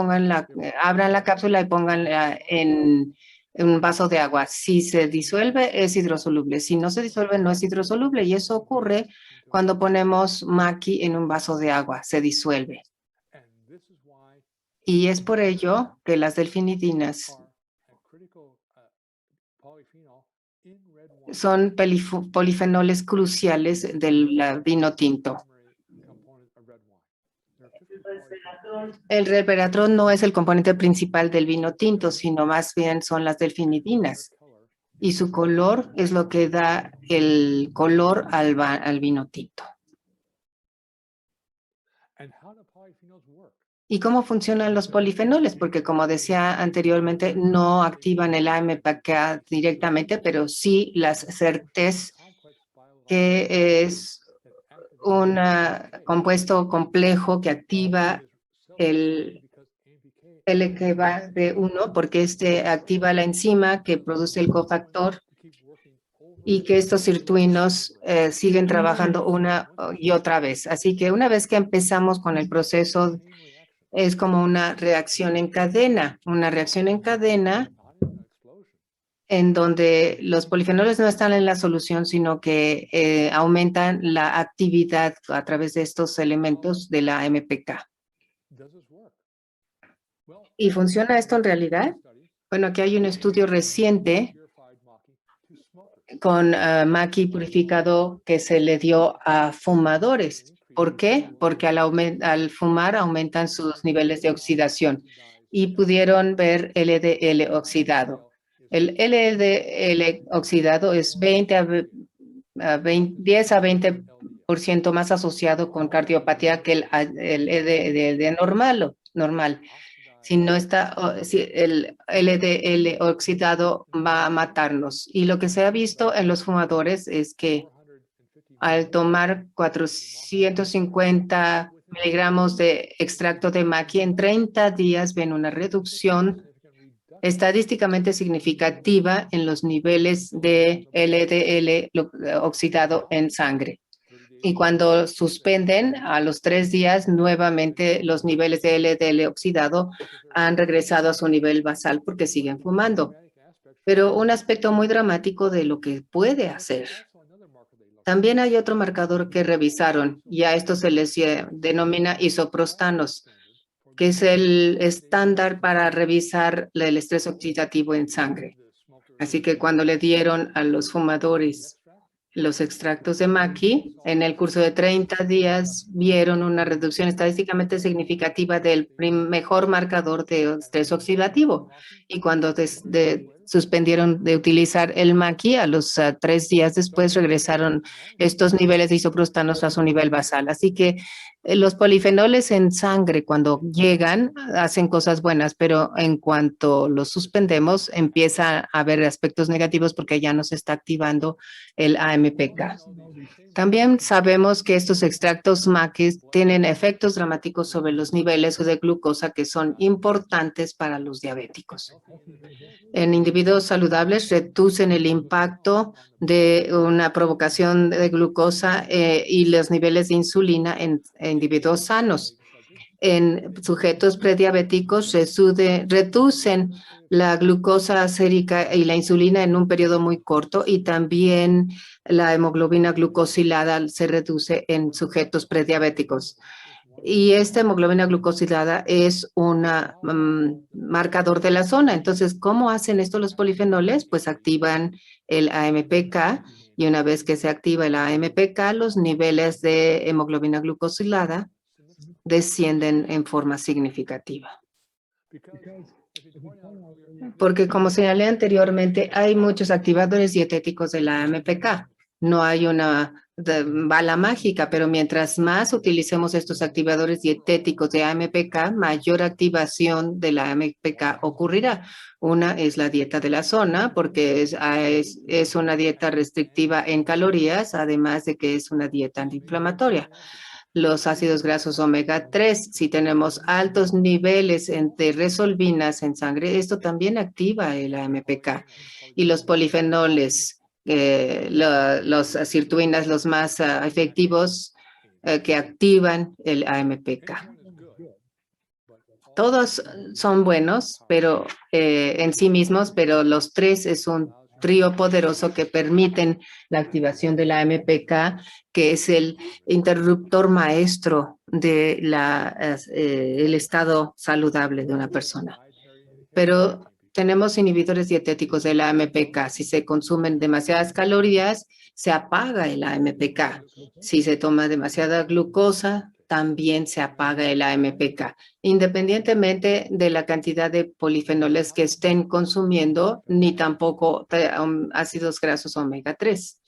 abran la cápsula y pónganla en un vaso de agua. Si se disuelve, es hidrosoluble. Si no se disuelve, no es hidrosoluble. Y eso ocurre cuando ponemos maqui en un vaso de agua, se disuelve. Y es por ello que las delfinidinas son polifenoles cruciales del vino tinto. El resveratrol no es el componente principal del vino tinto, sino más bien son las delfinidinas. Y su color es lo que da el color al vino tinto. ¿Y cómo funcionan los polifenoles? Porque como decía anteriormente, no activan el AMPK directamente, pero sí las CERTES, que es un compuesto complejo que activa el LKB1, porque activa la enzima que produce el cofactor y que estos sirtuinos siguen trabajando una y otra vez. Así que una vez que empezamos con el proceso, es como una reacción en cadena en donde los polifenoles no están en la solución, sino que aumentan la actividad a través de estos elementos de la AMPK. ¿Y funciona esto en realidad? Bueno, aquí hay un estudio reciente con maqui purificado que se le dio a fumadores. ¿Por qué? Porque al fumar aumentan sus niveles de oxidación y pudieron ver LDL oxidado. El LDL oxidado es 10 a 20% más asociado con cardiopatía que el LDL normal. Si no está, si el LDL oxidado va a matarnos. Y lo que se ha visto en los fumadores es que al tomar 450 miligramos de extracto de maqui, en 30 días ven una reducción estadísticamente significativa en los niveles de LDL oxidado en sangre. Y cuando suspenden, a los 3 días, nuevamente los niveles de LDL oxidado han regresado a su nivel basal porque siguen fumando. Pero un aspecto muy dramático de lo que puede hacer. También hay otro marcador que revisaron, y a esto se les denomina isoprostanos, que es el estándar para revisar el estrés oxidativo en sangre. Así que cuando le dieron a los fumadores los extractos de maqui, en el curso de 30 días vieron una reducción estadísticamente significativa del mejor marcador de estrés oxidativo. Y cuando suspendieron de utilizar el maqui. A los 3 días después regresaron estos niveles de isoprostanos a su nivel basal. Así que los polifenoles en sangre cuando llegan hacen cosas buenas, pero en cuanto los suspendemos empieza a haber aspectos negativos porque ya no se está activando el AMPK. También sabemos que estos extractos maquis tienen efectos dramáticos sobre los niveles de glucosa que son importantes para los diabéticos. En individuos saludables reducen el impacto de una provocación de glucosa y los niveles de insulina en individuos sanos. En sujetos prediabéticos reducen la glucosa sérica y la insulina en un periodo muy corto y también la hemoglobina glucosilada se reduce en sujetos prediabéticos. Y esta hemoglobina glucosilada es un marcador de la zona. Entonces, ¿cómo hacen esto los polifenoles? Pues activan el AMPK y una vez que se activa el AMPK, los niveles de hemoglobina glucosilada descienden en forma significativa. Porque, como señalé anteriormente, hay muchos activadores dietéticos de la AMPK. No hay una bala mágica, pero mientras más utilicemos estos activadores dietéticos de AMPK, mayor activación de la AMPK ocurrirá. Una es la dieta de la zona, porque es una dieta restrictiva en calorías, además de que es una dieta antiinflamatoria. Los ácidos grasos omega 3, si tenemos altos niveles de resolvinas en sangre, esto también activa el AMPK. Y los polifenoles, los sirtuinas, los más efectivos que activan el AMPK. Todos son buenos, pero en sí mismos, pero los tres es un trío poderoso que permiten la activación de la AMPK, que es el interruptor maestro de el estado saludable de una persona. Pero tenemos inhibidores dietéticos de la AMPK. Si se consumen demasiadas calorías, se apaga el AMPK. Si se toma demasiada glucosa, también se apaga el AMPK, independientemente de la cantidad de polifenoles que estén consumiendo, ni tampoco ácidos grasos omega 3.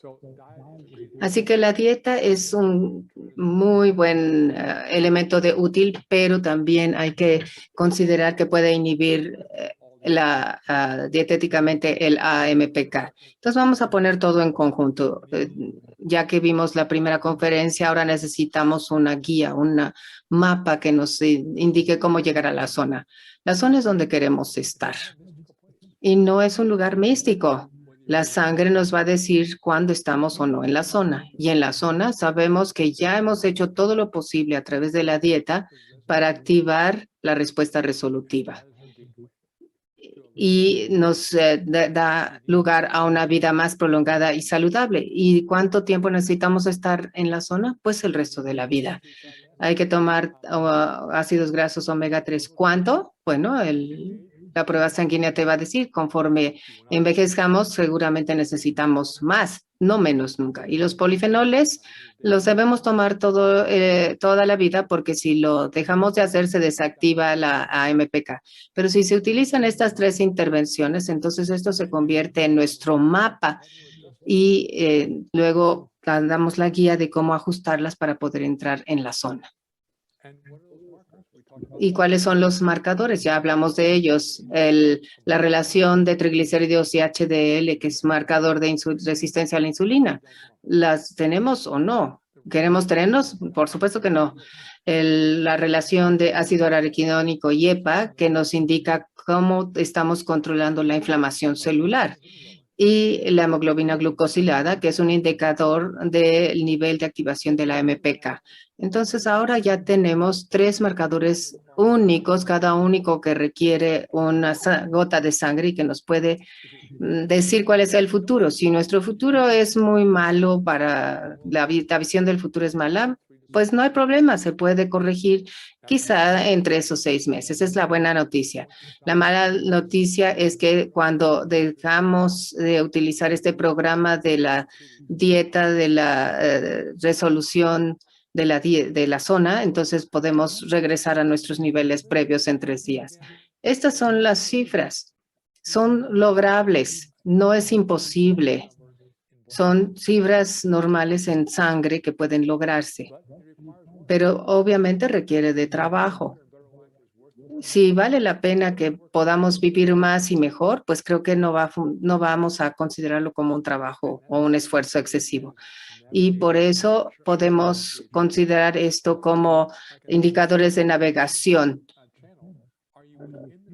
Así que la dieta es un muy buen elemento útil, pero también hay que considerar que puede inhibir dietéticamente el AMPK. Entonces vamos a poner todo en conjunto. Ya que vimos la primera conferencia, ahora necesitamos una guía, un mapa que nos indique cómo llegar a la zona. La zona es donde queremos estar. Y no es un lugar místico. La sangre nos va a decir cuándo estamos o no en la zona. Y en la zona sabemos que ya hemos hecho todo lo posible a través de la dieta para activar la respuesta resolutiva. Y nos da lugar a una vida más prolongada y saludable. ¿Y cuánto tiempo necesitamos estar en la zona? Pues el resto de la vida. Hay que tomar ácidos grasos omega 3. ¿Cuánto? Bueno, la prueba sanguínea te va a decir, conforme envejezcamos, seguramente necesitamos más, no menos nunca. Y los polifenoles los debemos tomar toda la vida, porque si lo dejamos de hacer, se desactiva la AMPK. Pero si se utilizan estas 3 intervenciones, entonces esto se convierte en nuestro mapa y luego damos la guía de cómo ajustarlas para poder entrar en la zona. ¿Y cuáles son los marcadores? Ya hablamos de ellos. La relación de triglicéridos y HDL, que es marcador de resistencia a la insulina. ¿Las tenemos o no? ¿Queremos tenerlos? Por supuesto que no. La relación de ácido araquidónico y EPA, que nos indica cómo estamos controlando la inflamación celular. Y la hemoglobina glucosilada, que es un indicador del nivel de activación de la AMPK. Entonces, ahora ya tenemos 3 marcadores únicos, cada único que requiere una gota de sangre y que nos puede decir cuál es el futuro. Si nuestro futuro es muy malo, para la visión del futuro es mala, pues no hay problema, se puede corregir quizá entre esos 6 meses. Es la buena noticia. La mala noticia es que cuando dejamos de utilizar este programa de la dieta, de la resolución de la zona, entonces podemos regresar a nuestros niveles previos en 3 días. Estas son las cifras. son logrables, no es imposible. Son cifras normales en sangre que pueden lograrse, pero obviamente requiere de trabajo. Si vale la pena que podamos vivir más y mejor, pues creo que no vamos a considerarlo como un trabajo o un esfuerzo excesivo. Y por eso podemos considerar esto como indicadores de navegación.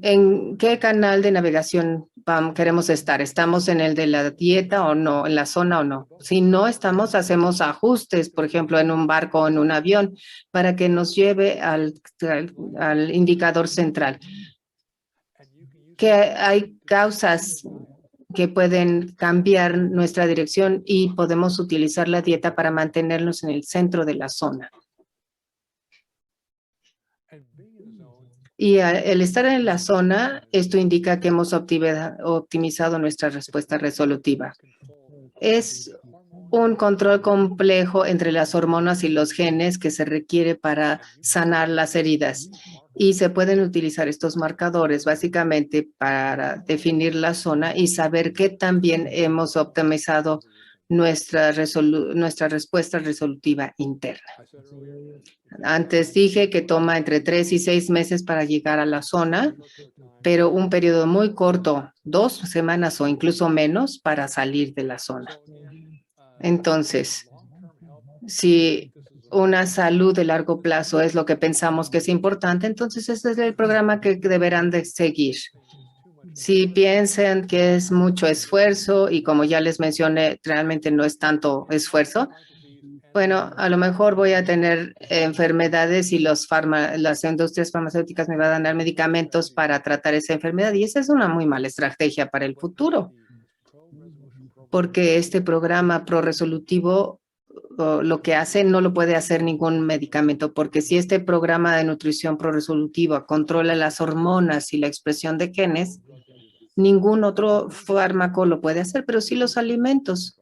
¿En qué canal de navegación queremos estar? ¿Estamos en el de la dieta o no? ¿En la zona o no? Si no estamos, hacemos ajustes, por ejemplo, en un barco o en un avión, para que nos lleve al indicador central. Que hay causas que pueden cambiar nuestra dirección y podemos utilizar la dieta para mantenernos en el centro de la zona. Y el estar en la zona, esto indica que hemos optimizado nuestra respuesta resolutiva. Es un control complejo entre las hormonas y los genes que se requiere para sanar las heridas. Y se pueden utilizar estos marcadores básicamente para definir la zona y saber qué también hemos optimizado nuestra respuesta resolutiva interna. Antes dije que toma entre 3 y 6 meses para llegar a la zona, pero un periodo muy corto, 2 semanas o incluso menos para salir de la zona. Entonces, si una salud de largo plazo es lo que pensamos que es importante, entonces ese es el programa que deberán de seguir. Si piensan que es mucho esfuerzo y como ya les mencioné, realmente no es tanto esfuerzo, bueno, a lo mejor voy a tener enfermedades y las industrias farmacéuticas me van a dar medicamentos para tratar esa enfermedad y esa es una muy mala estrategia para el futuro, porque este programa proresolutivo lo que hace no lo puede hacer ningún medicamento, porque si este programa de nutrición proresolutiva controla las hormonas y la expresión de genes, ningún otro fármaco lo puede hacer, pero sí los alimentos.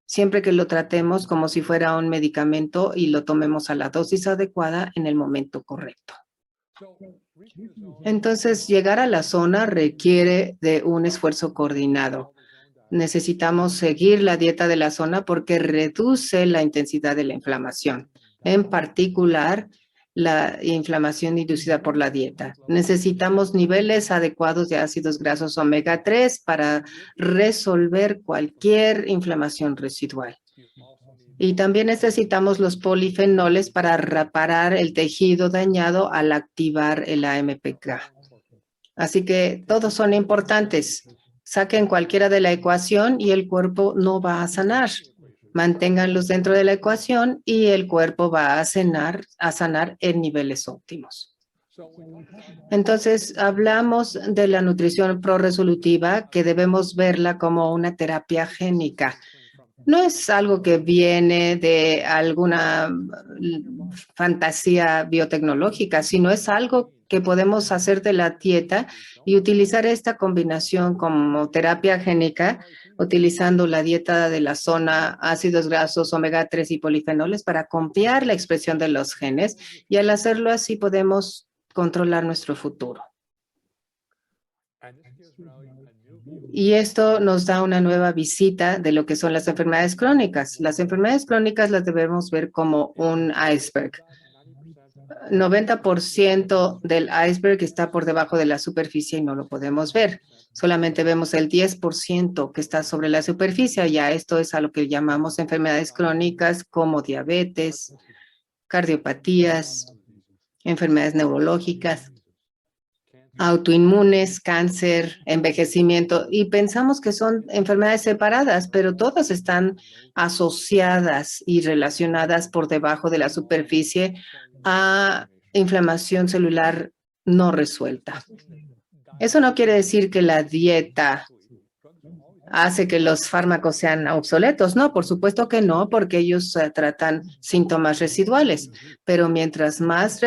Siempre que lo tratemos como si fuera un medicamento y lo tomemos a la dosis adecuada en el momento correcto. Entonces, llegar a la zona requiere de un esfuerzo coordinado. Necesitamos seguir la dieta de la zona porque reduce la intensidad de la inflamación, en particular la inflamación inducida por la dieta. Necesitamos niveles adecuados de ácidos grasos omega 3 para resolver cualquier inflamación residual. Y también necesitamos los polifenoles para reparar el tejido dañado al activar el AMPK. Así que todos son importantes. Saquen cualquiera de la ecuación y el cuerpo no va a sanar. Manténganlos dentro de la ecuación y el cuerpo va a sanar en niveles óptimos. Entonces, hablamos de la nutrición proresolutiva, que debemos verla como una terapia génica. No es algo que viene de alguna fantasía biotecnológica, sino es algo que podemos hacer de la dieta y utilizar esta combinación como terapia génica, utilizando la dieta de la zona, ácidos grasos, omega 3 y polifenoles para copiar la expresión de los genes, y al hacerlo así podemos controlar nuestro futuro. Y esto nos da una nueva visita de lo que son las enfermedades crónicas. Las enfermedades crónicas las debemos ver como un iceberg. 90% del iceberg está por debajo de la superficie y no lo podemos ver. Solamente vemos el 10% que está sobre la superficie. Ya esto es a lo que llamamos enfermedades crónicas como diabetes, cardiopatías, enfermedades neurológicas, autoinmunes, cáncer, envejecimiento, y pensamos que son enfermedades separadas, pero todas están asociadas y relacionadas por debajo de la superficie a inflamación celular no resuelta. Eso no quiere decir que la dieta hace que los fármacos sean obsoletos. No, por supuesto que no, porque ellos tratan síntomas residuales. Pero mientras más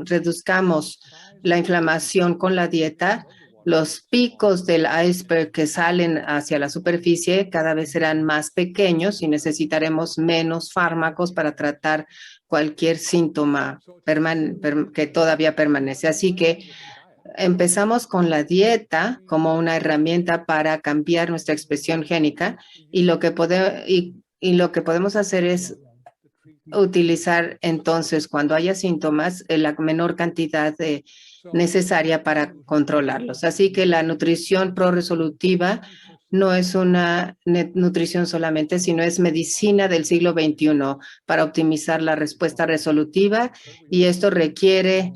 reduzcamos la inflamación con la dieta, los picos del iceberg que salen hacia la superficie cada vez serán más pequeños y necesitaremos menos fármacos para tratar cualquier síntoma que todavía permanece. Así que empezamos con la dieta como una herramienta para cambiar nuestra expresión génica y lo que podemos hacer es utilizar entonces cuando haya síntomas la menor cantidad necesaria para controlarlos. Así que la nutrición proresolutiva no es una nutrición solamente, sino es medicina del siglo XXI para optimizar la respuesta resolutiva, y esto requiere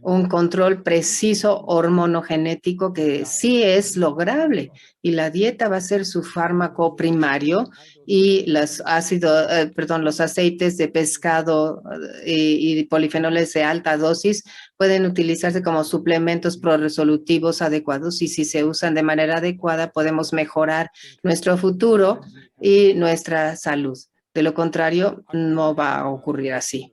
un control preciso hormonogenético que sí es lograble, y la dieta va a ser su fármaco primario, y los aceites de pescado y polifenoles de alta dosis pueden utilizarse como suplementos proresolutivos adecuados, y si se usan de manera adecuada podemos mejorar nuestro futuro y nuestra salud. De lo contrario, no va a ocurrir así.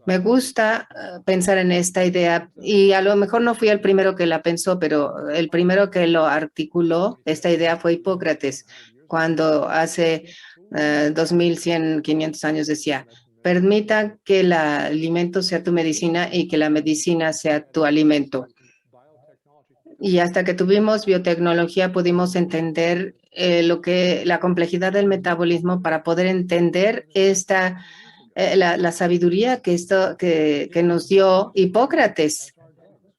Me gusta pensar en esta idea, y a lo mejor no fui el primero que la pensó, pero el primero que lo articuló, esta idea, fue Hipócrates, cuando hace 2100, 500 años decía: permita que el alimento sea tu medicina y que la medicina sea tu alimento. Y hasta que tuvimos biotecnología pudimos entender la complejidad del metabolismo para poder entender la sabiduría que nos dio Hipócrates.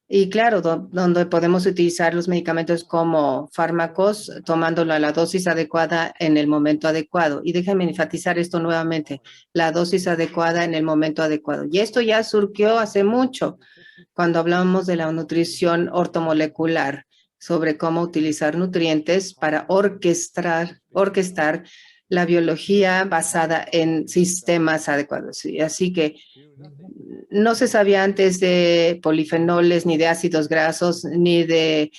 Y claro, donde podemos utilizar los medicamentos como fármacos, tomándolo a la dosis adecuada en el momento adecuado. Y déjenme enfatizar esto nuevamente: la dosis adecuada en el momento adecuado. Y esto ya surgió hace mucho, cuando hablamos de la nutrición ortomolecular, sobre cómo utilizar nutrientes para orquestar la biología basada en sistemas adecuados. Así que no se sabía antes de polifenoles, ni de ácidos grasos, ni de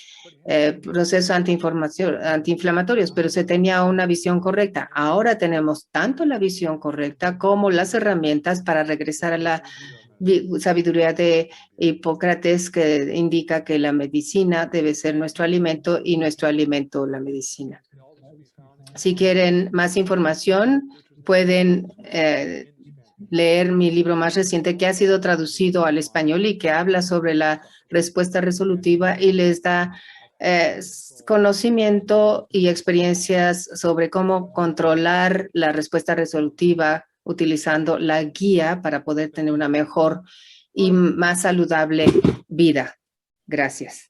procesos antiinflamatorios, pero se tenía una visión correcta. Ahora tenemos tanto la visión correcta como las herramientas para regresar a la sabiduría de Hipócrates, que indica que la medicina debe ser nuestro alimento y nuestro alimento la medicina. Si quieren más información, pueden leer mi libro más reciente, que ha sido traducido al español y que habla sobre la respuesta resolutiva y les da conocimiento y experiencias sobre cómo controlar la respuesta resolutiva utilizando la guía para poder tener una mejor y más saludable vida. Gracias.